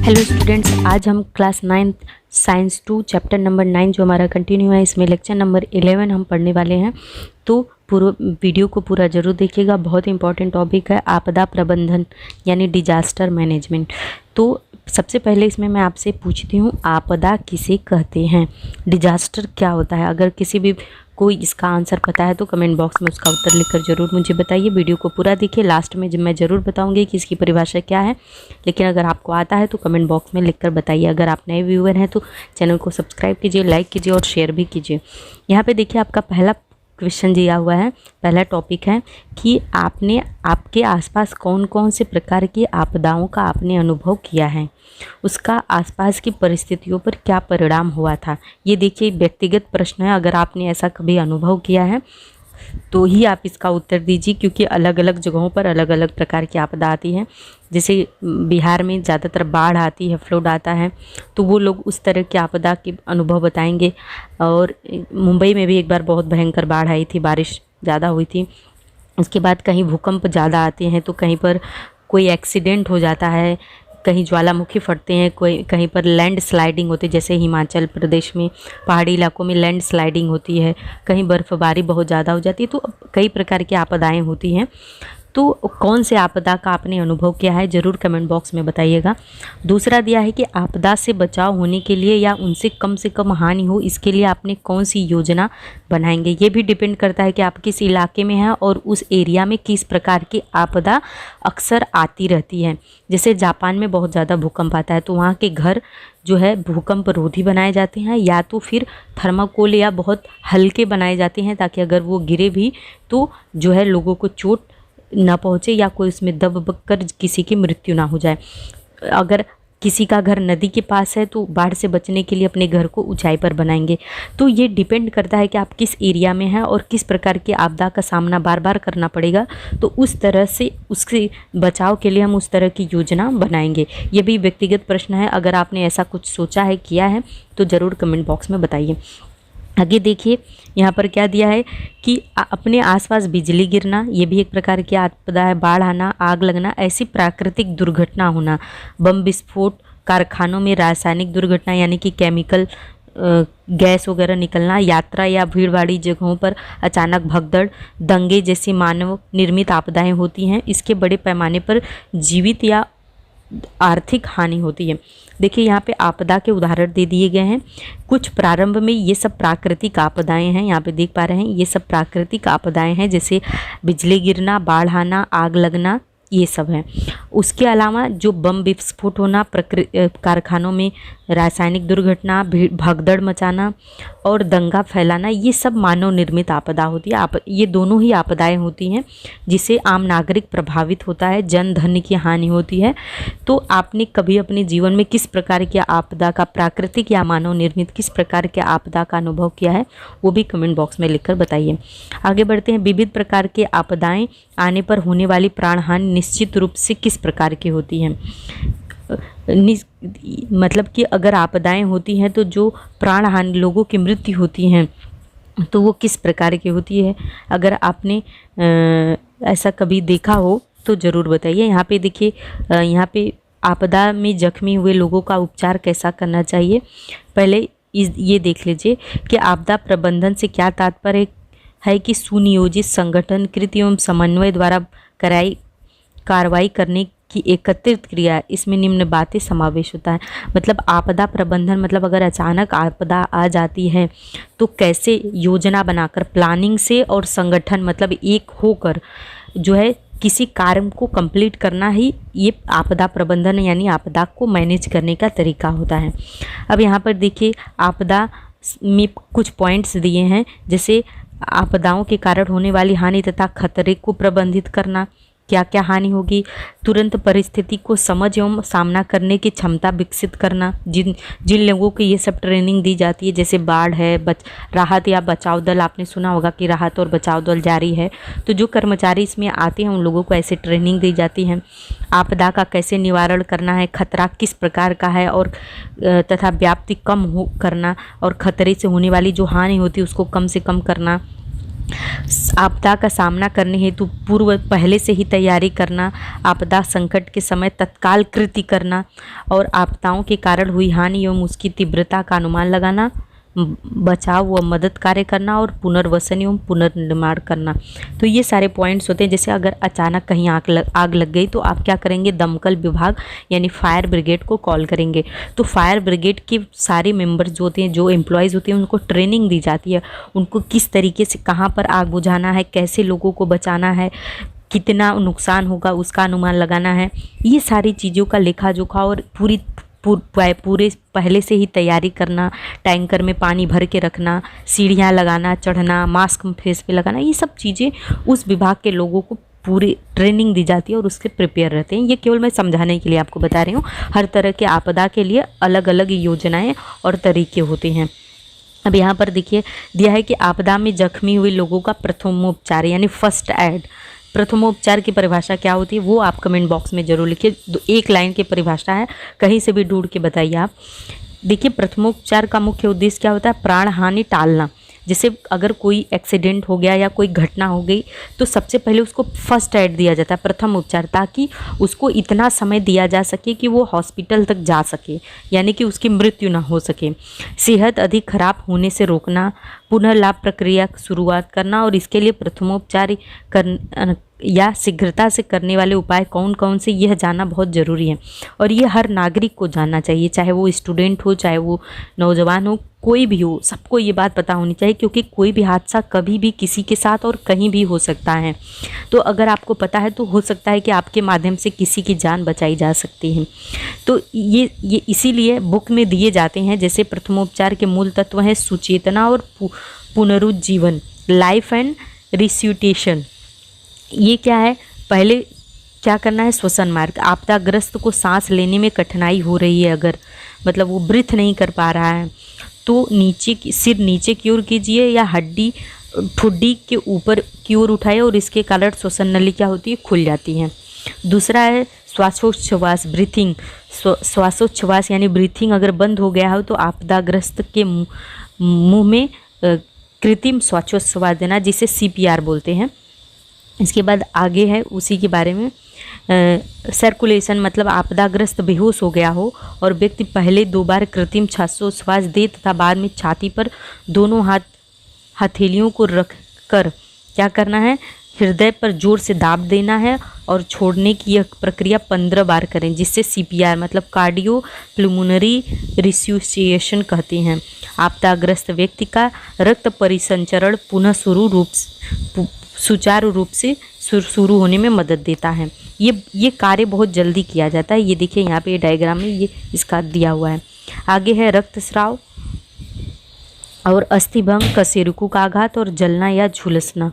Hello students, आज हम class 9 science 2 chapter number 9 जो हमारा कंटिन्यू है, इसमें लेक्चर नंबर 11 हम पढ़ने वाले हैं। तो पूरा वीडियो को पूरा ज़रूर देखिएगा। बहुत इंपॉर्टेंट टॉपिक है आपदा प्रबंधन यानी डिजास्टर मैनेजमेंट। तो सबसे पहले इसमें मैं आपसे पूछती हूँ, आपदा किसे कहते हैं, डिजास्टर क्या होता है। अगर किसी भी कोई इसका आंसर पता है तो कमेंट बॉक्स में उसका उत्तर लिखकर ज़रूर मुझे बताइए। वीडियो को पूरा देखिए, लास्ट में जब मैं ज़रूर बताऊंगी कि इसकी परिभाषा क्या है। लेकिन अगर आपको आता है तो कमेंट बॉक्स में लिखकर बताइए। अगर आप नए व्यूअर हैं तो चैनल को सब्सक्राइब कीजिए, लाइक कीजिए और शेयर भी कीजिए। यहाँ पे देखिए आपका पहला क्वेश्चन दिया हुआ है, पहला टॉपिक है कि आपने आपके आसपास कौन कौन से प्रकार की आपदाओं का आपने अनुभव किया है, उसका आसपास की परिस्थितियों पर क्या परिणाम हुआ था। ये देखिए व्यक्तिगत प्रश्न है। अगर आपने ऐसा कभी अनुभव किया है तो ही आप इसका उत्तर दीजिए, क्योंकि अलग अलग जगहों पर अलग अलग प्रकार की आपदा आती है। जैसे बिहार में ज़्यादातर बाढ़ आती है, फ्लड आता है, तो वो लोग उस तरह की आपदा के अनुभव बताएंगे। और मुंबई में भी एक बार बहुत भयंकर बाढ़ आई थी, बारिश ज़्यादा हुई थी। उसके बाद कहीं भूकंप ज़्यादा आते हैं, तो कहीं पर कोई एक्सीडेंट हो जाता है, कहीं ज्वालामुखी फटते हैं, कोई कहीं पर लैंड स्लाइडिंग होती है। जैसे हिमाचल प्रदेश में पहाड़ी इलाकों में लैंड स्लाइडिंग होती है, कहीं बर्फ़बारी बहुत ज़्यादा हो जाती है। तो कई प्रकार की आपदाएं होती हैं। तो कौन से आपदा का आपने अनुभव किया है, ज़रूर कमेंट बॉक्स में बताइएगा। दूसरा दिया है कि आपदा से बचाव होने के लिए या उनसे कम हानि हो, इसके लिए आपने कौन सी योजना बनाएंगे। ये भी डिपेंड करता है कि आप किस इलाके में हैं और उस एरिया में किस प्रकार की आपदा अक्सर आती रहती है। जैसे जापान में बहुत ज़्यादा भूकंप आता है, तो वहाँ के घर जो है भूकंप रोधी बनाए जाते हैं, या तो फिर थर्माकोल या बहुत हल्के बनाए जाते हैं, ताकि अगर वो गिरे भी तो जो है लोगों को चोट ना पहुँचे या कोई उसमें दब कर किसी की मृत्यु ना हो जाए। अगर किसी का घर नदी के पास है तो बाढ़ से बचने के लिए अपने घर को ऊंचाई पर बनाएंगे। तो ये डिपेंड करता है कि आप किस एरिया में हैं और किस प्रकार की आपदा का सामना बार बार करना पड़ेगा, तो उस तरह से उसके बचाव के लिए हम उस तरह की योजना बनाएंगे। ये भी व्यक्तिगत प्रश्न है। अगर आपने ऐसा कुछ सोचा है, किया है, तो ज़रूर कमेंट बॉक्स में बताइए। आगे देखिए यहाँ पर क्या दिया है कि अपने आसपास बिजली गिरना, ये भी एक प्रकार की आपदा है। बाढ़ आना, आग लगना, ऐसी प्राकृतिक दुर्घटना होना, बम विस्फोट, कारखानों में रासायनिक दुर्घटना यानी कि केमिकल गैस वगैरह निकलना, यात्रा या भीड़भाड़ी जगहों पर अचानक भगदड़, दंगे जैसी मानव निर्मित आपदाएं होती हैं। इसके बड़े पैमाने पर जीवित या आर्थिक हानि होती है। देखिए यहाँ पे आपदा के उदाहरण दे दिए गए हैं। कुछ प्रारंभ में ये सब प्राकृतिक आपदाएं हैं, यहाँ पे देख पा रहे हैं, ये सब प्राकृतिक आपदाएं हैं, जैसे बिजली गिरना, बाढ़ आना, आग लगना, ये सब है। उसके अलावा जो बम विस्फोट होना, कारखानों में रासायनिक दुर्घटना, भगदड़ मचाना और दंगा फैलाना, ये सब मानव निर्मित आपदा होती है। ये दोनों ही आपदाएं होती हैं जिससे आम नागरिक प्रभावित होता है, जन धन की हानि होती है। तो आपने कभी अपने जीवन में किस प्रकार की आपदा का, प्राकृतिक या मानव निर्मित, किस प्रकार के आपदा का अनुभव किया है, वो भी कमेंट बॉक्स में लिखकर बताइए। आगे बढ़ते हैं। विविध प्रकार के आपदाएं आने पर होने वाली प्राण हानि निश्चित रूप से किस प्रकार की होती हैं। मतलब कि अगर आपदाएं होती हैं तो जो प्राण हानि, लोगों की मृत्यु होती हैं, तो वो किस प्रकार की होती है। अगर आपने ऐसा कभी देखा हो तो ज़रूर बताइए। यहाँ पे देखिए, यहाँ पे आपदा में जख्मी हुए लोगों का उपचार कैसा करना चाहिए। पहले ये देख लीजिए कि आपदा प्रबंधन से क्या तात्पर्य है कि सुनियोजित, संगठनकृत एवं समन्वय द्वारा कार्रवाई करने की एकत्रित क्रिया है। इसमें निम्न बातें समावेश होता है। मतलब आपदा प्रबंधन मतलब अगर अचानक आपदा आ जाती है तो कैसे योजना बनाकर, प्लानिंग से, और संगठन मतलब एक होकर जो है किसी कार्य को कंप्लीट करना ही ये आपदा प्रबंधन यानी आपदा को मैनेज करने का तरीका होता है। अब यहाँ पर देखिए आपदा में कुछ पॉइंट्स दिए हैं, जैसे आपदाओं के कारण होने वाली हानि तथा खतरे को प्रबंधित करना, क्या क्या हानि होगी, तुरंत परिस्थिति को समझ एवं सामना करने की क्षमता विकसित करना। जिन लोगों को ये सब ट्रेनिंग दी जाती है, जैसे बाढ़ है, राहत या बचाव दल, आपने सुना होगा कि राहत और बचाव दल जारी है, तो जो कर्मचारी इसमें आते हैं उन लोगों को ऐसे ट्रेनिंग दी जाती है। आपदा का कैसे निवारण करना है, खतरा किस प्रकार का है, और तथा व्याप्ति कम करना, और खतरे से होने वाली जो हानि होती है उसको कम से कम करना, आपदा का सामना करने हेतु पूर्व पहले से ही तैयारी करना, आपदा संकट के समय तत्काल कृति करना और आपदाओं के कारण हुई हानि एवं उसकी तीव्रता का अनुमान लगाना, बचाव व मदद कार्य करना और पुनर्वसन एवं पुनर्निर्माण करना। तो ये सारे पॉइंट्स होते हैं। जैसे अगर अचानक कहीं आग लग गई तो आप क्या करेंगे, दमकल विभाग यानी फायर ब्रिगेड को कॉल करेंगे। तो फायर ब्रिगेड के सारे मेंबर्स जो होते हैं, जो एम्प्लॉयज़ होते हैं, उनको ट्रेनिंग दी जाती है, उनको किस तरीके से कहाँ पर आग बुझाना है, कैसे लोगों को बचाना है, कितना नुकसान होगा उसका अनुमान लगाना है। ये सारी चीज़ों का लेखा जोखा और पूरे पहले से ही तैयारी करना, टैंकर में पानी भर के रखना, सीढ़ियाँ लगाना, चढ़ना, मास्क फेस पे लगाना, ये सब चीज़ें उस विभाग के लोगों को पूरी ट्रेनिंग दी जाती है और उसके प्रिपेयर रहते हैं। ये केवल मैं समझाने के लिए आपको बता रही हूँ। हर तरह के आपदा के लिए अलग अलग योजनाएं और तरीके होते हैं। अब यहाँ पर देखिए दिया है कि आपदा में जख्मी हुए लोगों का प्रथमोपचार यानी फर्स्ट एड। प्रथमोपचार की परिभाषा क्या होती है वो आप कमेंट बॉक्स में जरूर लिखिए। एक लाइन की परिभाषा है, कहीं से भी ढूंढ के बताइए आप। देखिए प्रथमोपचार का मुख्य उद्देश्य क्या होता है, प्राण हानि टालना। जैसे अगर कोई एक्सीडेंट हो गया या कोई घटना हो गई तो सबसे पहले उसको फर्स्ट एड दिया जाता है, प्रथम उपचार, ताकि उसको इतना समय दिया जा सके कि वो हॉस्पिटल तक जा सके, यानी कि उसकी मृत्यु ना हो सके। सेहत अधिक खराब होने से रोकना, पुनः लाभ प्रक्रिया शुरुआत करना और इसके लिए प्रथमोपचार या शीघ्रता से करने वाले उपाय कौन कौन से, यह जानना बहुत ज़रूरी है। और ये हर नागरिक को जानना चाहिए, चाहे वो स्टूडेंट हो, चाहे वो नौजवान हो, कोई भी हो, सबको ये बात पता होनी चाहिए, क्योंकि कोई भी हादसा कभी भी किसी के साथ और कहीं भी हो सकता है। तो अगर आपको पता है तो हो सकता है कि आपके माध्यम से किसी की जान बचाई जा सकती है। तो ये इसीलिए बुक में दिए जाते हैं। जैसे प्रथमोपचार के मूल तत्व हैं सुचेतना और पुनरुज्जीवन, लाइफ एंड रिस्यूटेशन। ये क्या है, पहले क्या करना है, श्वसन मार्ग। आपदाग्रस्त को सांस लेने में कठिनाई हो रही है, अगर मतलब वो ब्रीथ नहीं कर पा रहा है, तो सिर नीचे की ओर कीजिए या हड्डी ठुड्डी के ऊपर की ओर उठाए और इसके कारण श्वसन नली क्या होती है, खुल जाती है। दूसरा है श्वासोच्छ्वास, ब्रीथिंग। श्वासोच्छ्वास यानी ब्रीथिंग अगर बंद हो गया हो तो आपदाग्रस्त के मुंह में कृत्रिम श्वासोच्छ्वास देना, जिसे CPR बोलते हैं। इसके बाद आगे है उसी के बारे में, सर्कुलेशन, मतलब आपदाग्रस्त बेहोश हो गया हो और व्यक्ति पहले 2 बार कृत्रिम श्वासोच्छ्वास दे तथा बाद में छाती पर दोनों हथेलियों को रख कर क्या करना है, हृदय पर जोर से दाब देना है और छोड़ने की यह प्रक्रिया 15 बार करें, जिससे CPR मतलब कार्डियो प्लुमोनरी रिसुसिएशन कहते हैं। आपदाग्रस्त व्यक्ति का रक्त परिसंचरण पुनः सुचारू रूप से शुरू होने में मदद देता है। ये कार्य बहुत जल्दी किया जाता है। ये देखिए यहाँ पे डायग्राम में ये इसका दिया हुआ है। आगे है रक्तस्राव और अस्थिभंग, कशेरुकी का आघात और जलना या झुलसना।